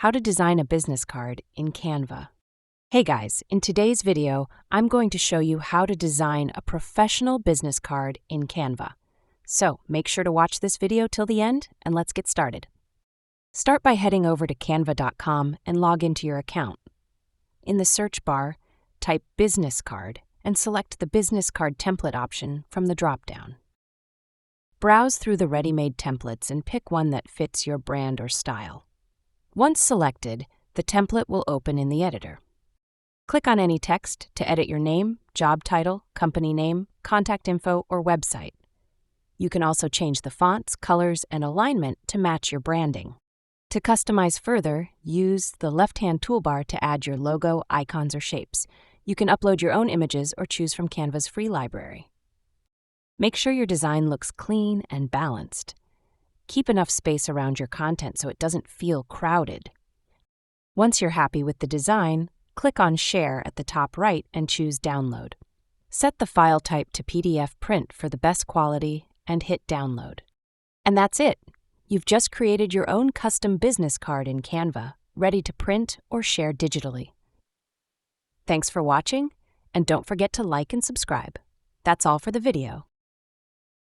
How to design a business card in Canva. Hey guys, in today's video, I'm going to show you how to design a professional business card in Canva. So make sure to watch this video till the end and let's get started. Start by heading over to canva.com and log into your account. In the search bar, type business card and select the business card template option from the drop-down. Browse through the ready-made templates and pick one that fits your brand or style. Once selected, the template will open in the editor. Click on any text to edit your name, job title, company name, contact info, or website. You can also change the fonts, colors, and alignment to match your branding. To customize further, use the left-hand toolbar to add your logo, icons, or shapes. You can upload your own images or choose from Canva's free library. Make sure your design looks clean and balanced. Keep enough space around your content so it doesn't feel crowded. Once you're happy with the design, click on Share at the top right and choose Download. Set the file type to PDF print for the best quality and hit Download. And that's it! You've just created your own custom business card in Canva, ready to print or share digitally. Thanks for watching, and don't forget to like and subscribe. That's all for the video.